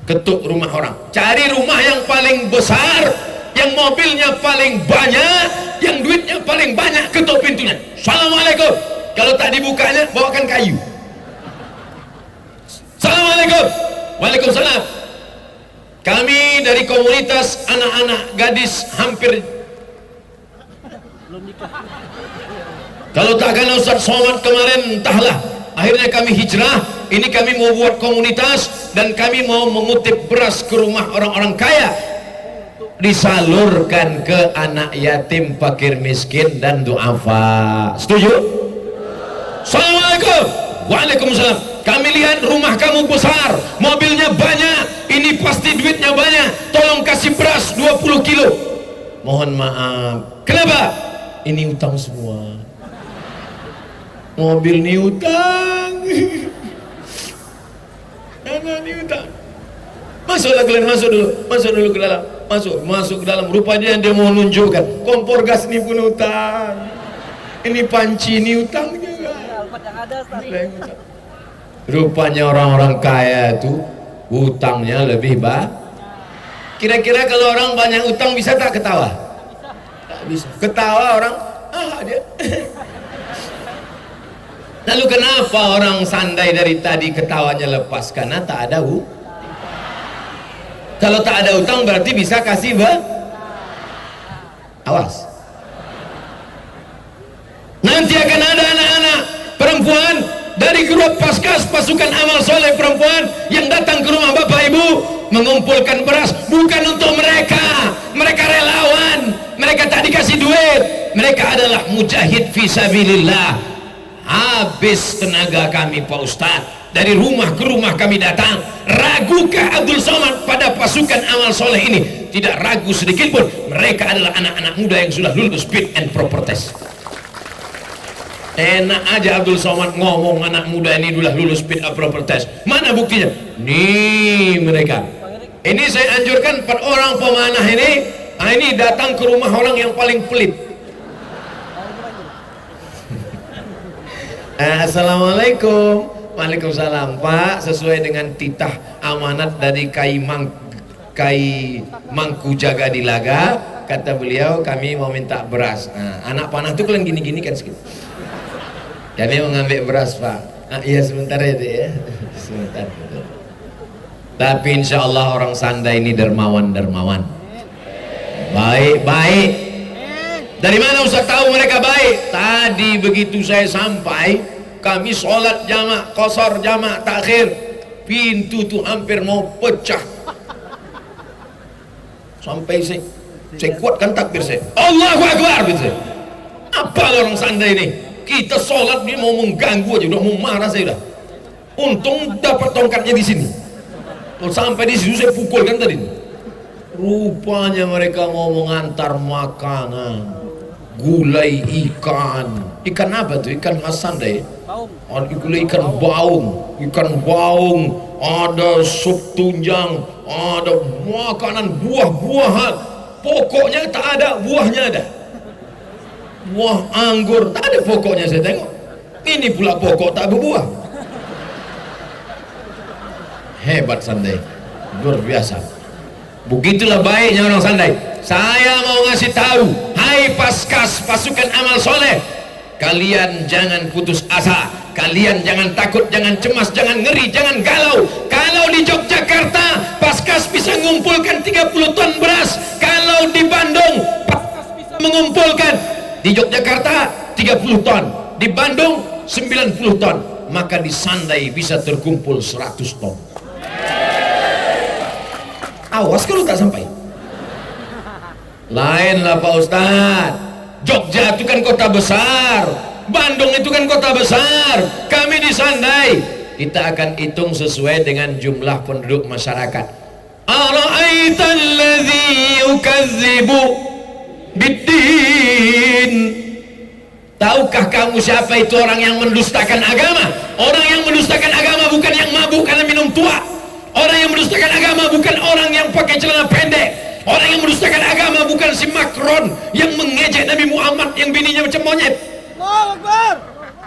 [SPEAKER 2] ketuk rumah orang, cari rumah yang paling besar, yang mobilnya paling banyak, yang duitnya paling banyak, ketuk pintunya. Assalamualaikum. Kalau tak dibukanya, bawakan kayu. Assalamualaikum. Waalaikumsalam. Kami dari komunitas anak-anak gadis hampir, kalau tak karena Ustaz Somad kemarin entahlah, akhirnya kami hijrah. Ini kami mau buat komunitas dan kami mau mengutip beras ke rumah orang-orang kaya, disalurkan ke anak yatim, fakir miskin dan duafa. Setuju? Assalamualaikum. Waalaikumsalam. Kami lihat rumah kamu besar, mobilnya banyak, ini pasti duitnya banyak, tolong kasih beras 20 kilo. Mohon maaf. Kenapa? Ini utang semua. Mobil ini utang. Tanah ini utang. Masuklah kalian, masuk dulu ke dalam. Masuk ke dalam. Rupanya dia mau nunjukkan kompor gas ini pun utang. Ini panci ini utang juga. Rupanya orang-orang kaya itu utangnya lebih banyak. Kira-kira kalau orang banyak utang bisa tak ketawa? Tak bisa. Ketawa orang, dia. Lalu kenapa orang sandai dari tadi ketawanya lepas? Karena tak ada utang. Kalau tak ada utang berarti bisa kasih awas. Nanti akan ada anak-anak perempuan dari grup Paskas pasukan amal soleh perempuan yang datang ke rumah bapak ibu mengumpulkan beras, bukan untuk mereka. Mereka relawan, mereka tak dikasih duit, mereka adalah mujahid fisabilillah. Habis tenaga kami Pak Ustadz, dari rumah ke rumah kami datang. Ragukah Abdul Somad pada pasukan amal soleh ini? Tidak ragu sedikit pun. Mereka adalah anak-anak muda yang sudah lulus fit and proper test. Enak aja Abdul Somad ngomong anak muda ini sudah lulus fit and proper test. Mana buktinya? Nih mereka. Ini saya anjurkan 4 orang pemanah ini datang ke rumah orang yang paling pelit. Assalamualaikum. Waalaikumsalam. Pak, sesuai dengan titah amanat dari Kaimang Kai Mangku Jaga Dilaga, kata beliau kami mau minta beras. Nah, anak panah itu kalau gini-gini kan sedikit. Kami mau ngambil beras Pak. Iya sebentar ya Dek ya. Sebentar. Tapi insya Allah orang Sanda ini dermawan. Baik. Dari mana Ustaz tahu mereka baik? Tadi begitu saya sampai, kami sholat jamak, qasar jamak, takhir, pintu tuh hampir mau pecah. Sampai saya kuatkan takbir saya, Allahu Akbar gitu. Apa orang Sanda ini? Kita sholat dia mau mengganggu aja, udah mau marah saya udah. Untung dapat tongkatnya di sini. Sampai di situ saya pukulkan tadi. Rupanya mereka mau mengantar makanan, gulai ikan apa tuh? Ikan khas Sanda ya? Gulai ikan baung, ada sup tunjang, ada makanan buah-buahan. Pokoknya tak ada, buahnya ada. Buah anggur tak ada pokoknya, saya tengok. Ini pula pokok tak berbuah. Hebat Sandai, luar biasa. Begitulah baiknya orang Sandai. Saya mau ngasih tahu, hai Paskas pasukan amal soleh, kalian jangan putus asa, kalian jangan takut, jangan cemas, jangan ngeri, jangan galau. Kalau di Yogyakarta Paskas bisa mengumpulkan 30 ton beras, kalau di Bandung Paskas bisa mengumpulkan, di Yogyakarta 30 ton, di Bandung 90 ton, maka di Sandai bisa terkumpul 100 ton. Awas kalau tak sampai. Lainlah Pak Ustadz, Jogja itu kan kota besar, Bandung itu kan kota besar, kami di Sandai kita akan hitung sesuai dengan jumlah penduduk masyarakat. Ara'aital ladzi yukadzibu biddin, tahukah kamu siapa itu orang yang mendustakan agama? Orang yang mendustakan agama bukan yang mabuk karena minum tua. Orang yang mendustakan agama bukan orang yang pakai celana pendek. Orang yang mendustakan agama bukan si Macron yang mengejek Nabi Muhammad yang bininya macam monyet.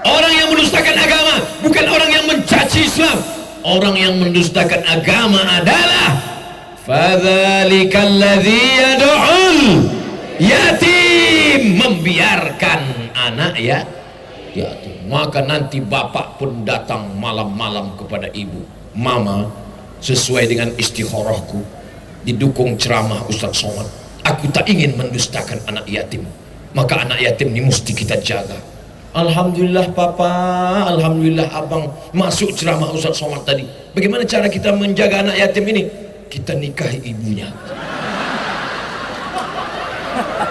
[SPEAKER 2] Orang yang mendustakan agama bukan orang yang mencaci Islam. Orang yang mendustakan agama adalah fadzalikal ladzi yad'ul yatim, membiarkan anak yatim. Maka nanti bapak pun datang malam-malam kepada ibu, mama, sesuai dengan istikharahku, didukung ceramah Ustaz Somad, aku tak ingin mendustakan anak yatim, maka anak yatim ini mesti kita jaga. Alhamdulillah papa, alhamdulillah abang masuk ceramah Ustaz Somad tadi. Bagaimana cara kita menjaga anak yatim ini? Kita nikahi ibunya.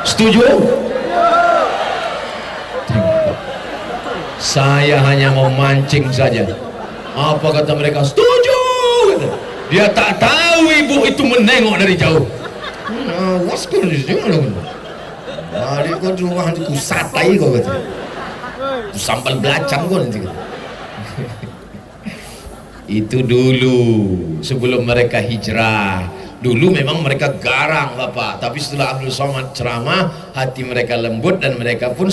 [SPEAKER 2] Setuju? Saya hanya mau mancing saja. Apa kata mereka? Setuju. Dia tak tahu ibu itu menengok dari jauh. Was kau di sini loh. Hari kau rumah itu satai kau kata. Sambal belacan kau nanti. Itu dulu sebelum mereka hijrah. Dulu memang mereka garang Bapak, tapi setelah Abdul Somad ceramah, hati mereka lembut dan mereka pun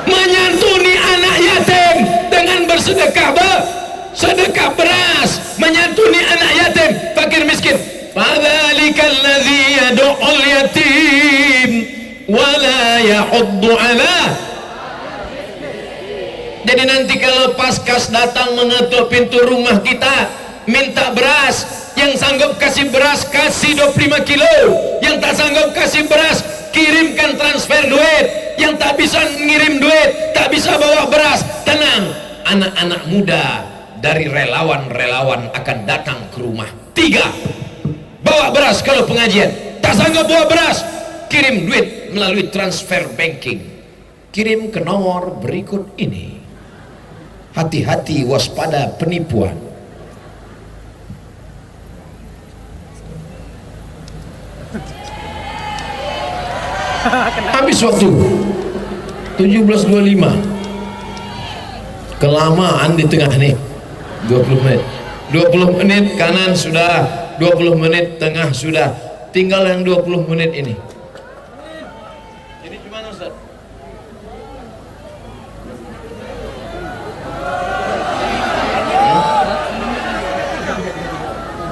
[SPEAKER 2] menyantuni anak yatim dengan sedekah beras, menyantuni anak yatim, fakir miskin. Fadzalikal ladzi yad'ul yatim wa la yahuddu ala. Jadi nanti kalau Paskas datang mengetuk pintu rumah kita minta beras, yang sanggup kasih beras kasih 25 kilo, yang tak sanggup kasih beras kirimkan transfer duit, yang tak bisa ngirim duit, tak bisa bawa beras, tenang, anak-anak muda dari relawan-relawan akan datang ke rumah. 3, bawa beras kalau pengajian, tak sanggup bawa beras, kirim duit melalui transfer banking, kirim ke nomor berikut ini. Hati-hati, waspada penipuan. Habis waktu 17.25, kelamaan di tengah nih 20 menit 20 menit kanan sudah, 20 menit tengah sudah, tinggal yang 20 menit ini. Jadi gimana Ustaz?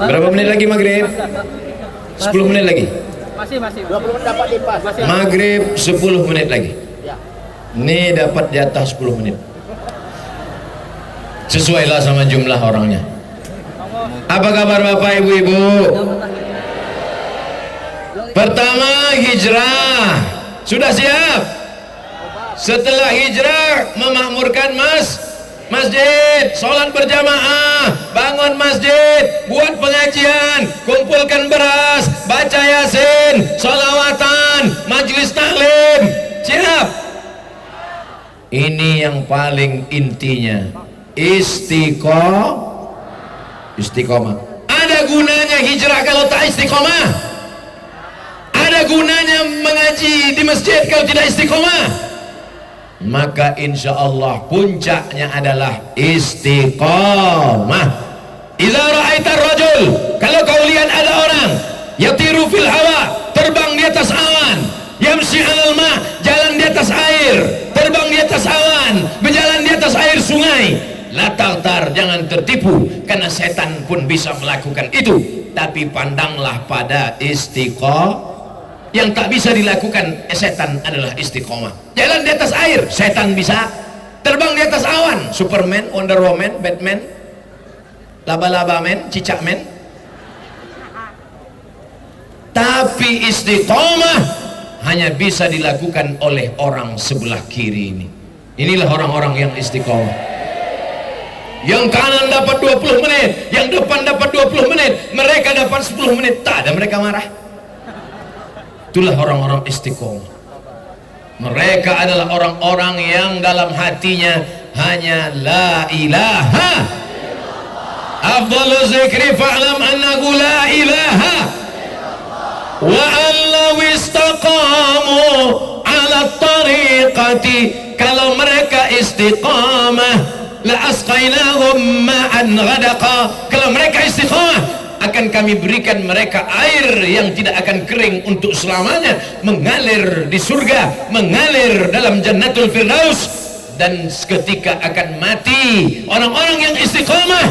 [SPEAKER 1] Berapa menit lagi maghrib? 10 menit lagi.
[SPEAKER 3] Masih 20 menit dapat lipas.
[SPEAKER 1] Maghrib 10 menit lagi.
[SPEAKER 3] Ya.
[SPEAKER 1] Ini dapat jatah 10 menit. Sesuailah sama jumlah orangnya. Apa kabar Bapak Ibu-ibu? Pertama, hijrah. Sudah siap? Setelah hijrah, memakmurkan masjid, sholat berjamaah, bangun masjid, buat pengajian, kumpulkan beras, baca yasin, sholawatan, majlis taklim. Siap? Ini yang paling intinya, istiqomah. Ada gunanya hijrah kalau tak istiqomah? Ada gunanya mengaji di masjid kalau tidak istiqomah? Maka insya Allah puncaknya adalah istiqomah. Idza ra'aitar rajul, kalau kau lihat ada orang yatiru fil hawa, terbang di atas awan, yamshi 'alal ma, jalan di atas air, terbang di atas awan, berjalan di atas air sungai, la tartar, jangan tertipu, karena setan pun bisa melakukan itu. Tapi pandanglah pada istiqomah. Yang tak bisa dilakukan setan adalah istiqomah. Jalan di atas air, setan bisa. Terbang di atas awan, Superman, Wonder Woman, Batman, laba-laba man, cicak man. Tapi istiqomah hanya bisa dilakukan oleh orang sebelah kiri ini. Inilah orang-orang yang istiqomah. Yang kanan dapat 20 menit, yang depan dapat 20 menit, mereka dapat 10 menit, tak ada mereka marah. Itulah orang-orang istiqomah. Mereka adalah orang-orang yang dalam hatinya hanya la ilaha afdalu zikri fa'lam annahu la ilaha wa an law istaqamu ala tariqati, kalau mereka istiqamah la asqainahum ma'an ghadaqa, kalau mereka istiqamah akan kami berikan mereka air yang tidak akan kering untuk selamanya, mengalir di surga, mengalir dalam jannatul firdaus. Dan ketika akan mati orang-orang yang istiqamah,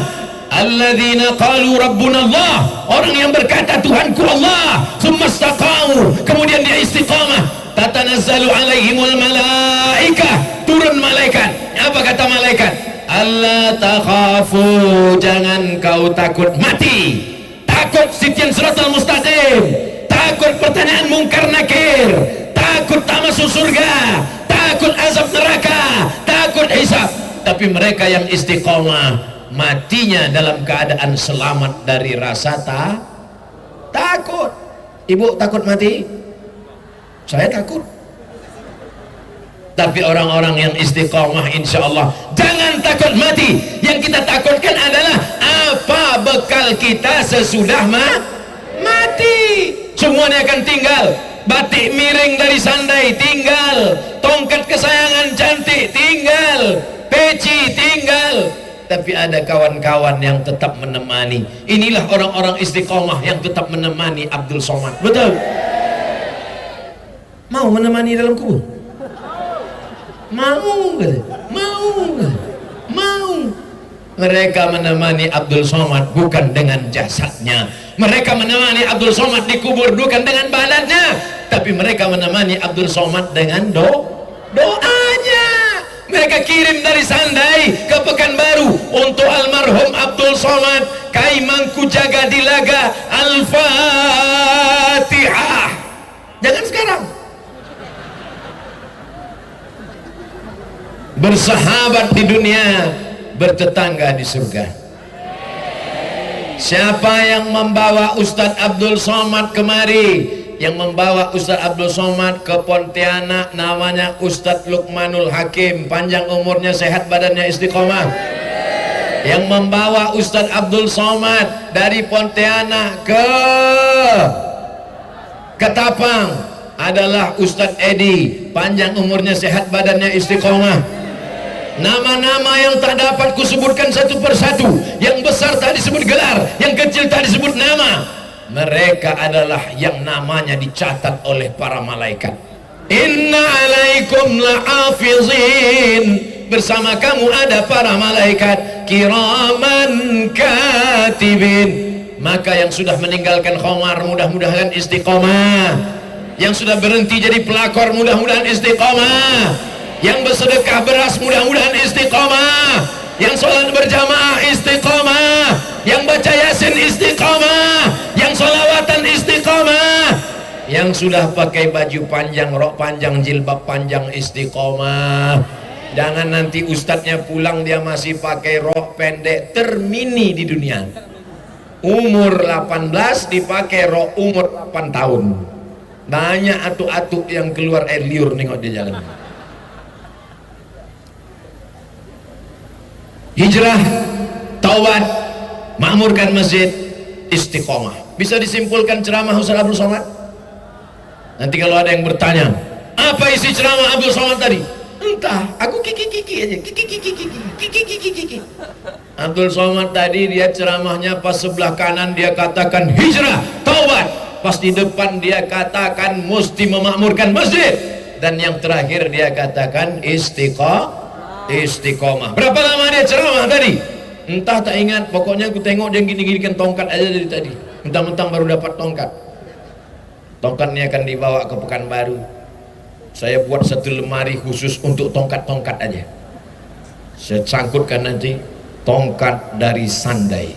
[SPEAKER 1] alladzina qalu rabbuna Allah, orang yang berkata Tuhanku Allah, tsumma istaqamu, kemudian dia istiqamah, tatanazzalu alaihimul malaikah, turun malaikat. Apa kata malaikat? Allah takhafu, jangan kau takut mati, takut sitian siratal mustaqim, takut pertanyaan mungkar nakir, takut tak masuk surga, takut azab neraka, takut hisab. Tapi mereka yang istiqomah matinya dalam keadaan selamat dari rasa takut. Ibu takut mati? Saya takut. Tapi orang-orang yang istiqomah insya Allah jangan takut mati. Yang kita takutkan adalah apa bekal kita sesudah mati. Semuanya akan tinggal. Batik miring dari sandai tinggal, tongkat kesayangan cantik tinggal, peci tinggal. Tapi ada kawan-kawan yang tetap menemani. Inilah orang-orang istiqomah yang tetap menemani Abdul Somad. Betul? Mau menemani dalam kubur? Mau. Mereka menemani Abdul Somad bukan dengan jasadnya. Mereka menemani Abdul Somad di kubur bukan dengan badannya, tapi mereka menemani Abdul Somad dengan doanya. Mereka kirim dari Sandai ke Pekanbaru untuk almarhum Abdul Somad, Kai Mangku Jaga Dilaga, Al-Fatihah. Jangan sekarang. Bersahabat di dunia, bertetangga di surga. Siapa yang membawa Ustadz Abdul Somad kemari? Yang membawa Ustadz Abdul Somad ke Pontianak namanya Ustadz Luqmanul Hakim, panjang umurnya, sehat badannya, istiqomah. Yang membawa Ustadz Abdul Somad dari Pontianak ke Ketapang adalah Ustadz Edi, panjang umurnya, sehat badannya, istiqomah. Nama-nama yang tak dapat kusebutkan satu persatu, yang besar tak disebut gelar, yang kecil tak disebut nama. Mereka adalah yang namanya dicatat oleh para malaikat. Inna alaikum la'afizin, bersama kamu ada para malaikat kiraman katibin.
[SPEAKER 2] Maka yang sudah meninggalkan khamar mudah-mudahan istiqomah. Yang sudah berhenti jadi pelakor mudah-mudahan istiqomah. Yang bersedekah beras mudah-mudahan istiqomah. Yang sholat berjamaah istiqomah. Yang baca yasin istiqomah. Yang sholawatan istiqomah. Yang sudah pakai baju panjang, rok panjang, jilbab panjang istiqomah. Jangan nanti ustadznya pulang dia masih pakai rok pendek termini di dunia. Umur 18 dipakai rok umur 8 tahun. Banyak atuk-atuk yang keluar air liur nengok dia jalan. Hijrah, taubat, makmurkan masjid, istiqomah. Bisa disimpulkan ceramah Ustaz Abdul Somad? Nanti kalau ada yang bertanya, apa isi ceramah Abdul Somad tadi? Entah, aku kiki-kiki aja, kiki-kiki. Abdul Somad tadi dia ceramahnya pas sebelah kanan dia katakan hijrah, taubat. Pas di depan dia katakan mesti memakmurkan masjid. Dan yang terakhir dia katakan istiqomah. Berapa lama dia ceramah tadi? Entah, tak ingat. Pokoknya aku tengok dia gini-ginikan tongkat aja dari tadi. Mentang-mentang baru dapat tongkat. Tongkatnya akan dibawa ke Pekanbaru. Saya buat satu lemari khusus untuk tongkat-tongkat aja. Saya sangkutkan nanti tongkat dari Sandai.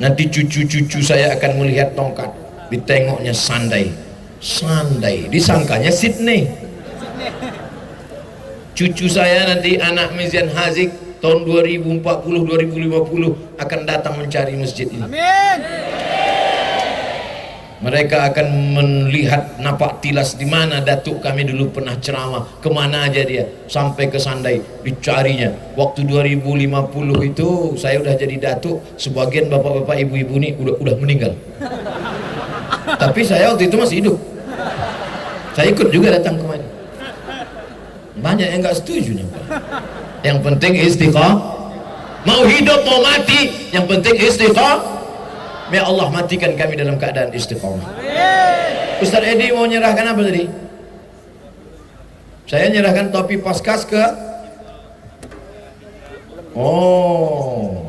[SPEAKER 2] Nanti cucu-cucu saya akan melihat tongkat, ditengoknya Sandai. Disangkanya Sydney. Cucu saya nanti anak Mizian Hazik tahun 2040-2050 akan datang mencari masjid ini.
[SPEAKER 3] Amin.
[SPEAKER 2] Mereka akan melihat napak tilas di mana datuk kami dulu pernah ceramah, kemana aja dia, sampai ke Sandai dicarinya. Waktu 2050 itu saya udah jadi datuk, sebagian bapak-bapak ibu-ibu ini udah meninggal. Tapi saya waktu itu masih hidup. Saya ikut juga datang kemari. Banyak yang nggak setuju nih, Pak. Yang penting istiqomah. Mau hidup mau mati, yang penting istiqomah. Ya Allah matikan kami dalam keadaan istiqomah. Ustaz Edi mau nyerahkan apa tadi? Saya nyerahkan topi Paskas ke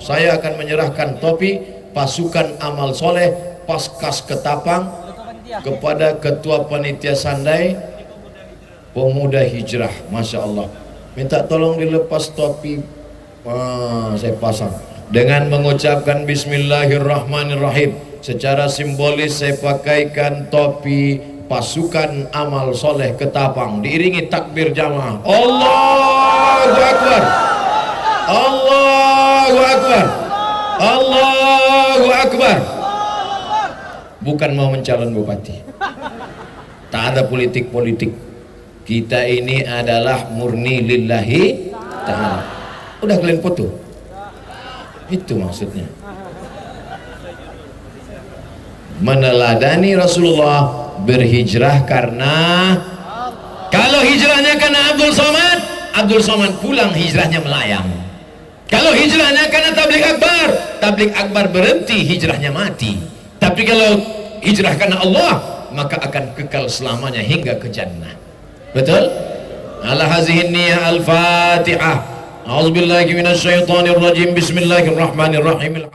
[SPEAKER 2] saya akan menyerahkan topi pasukan amal soleh Paskas Ketapang kepada Ketua Panitia Sandai Pemuda Hijrah. Masya Allah. Minta tolong dilepas topi. Saya pasang dengan mengucapkan Bismillahirrahmanirrahim. Secara simbolis saya pakaikan topi pasukan amal soleh Ketapang, diiringi takbir jamaah. Allahu Akbar, Allahu Akbar, Allahu Akbar. Bukan mau mencalon bupati, tak ada politik-politik. Kita ini adalah murni lillahi ta'ala. Udah kalian foto? Itu maksudnya. Meneladani Rasulullah, berhijrah karena, kalau hijrahnya karena Abdul Somad pulang hijrahnya melayang. Kalau hijrahnya karena tablik akbar berhenti, hijrahnya mati. Tapi kalau hijrah karena Allah, maka akan kekal selamanya hingga ke jannah. Betul? Ala hazihin niyah al-Fatihah. A'udzubillahi minasyaitonir rajim. Bismillahirrahmanirrahim.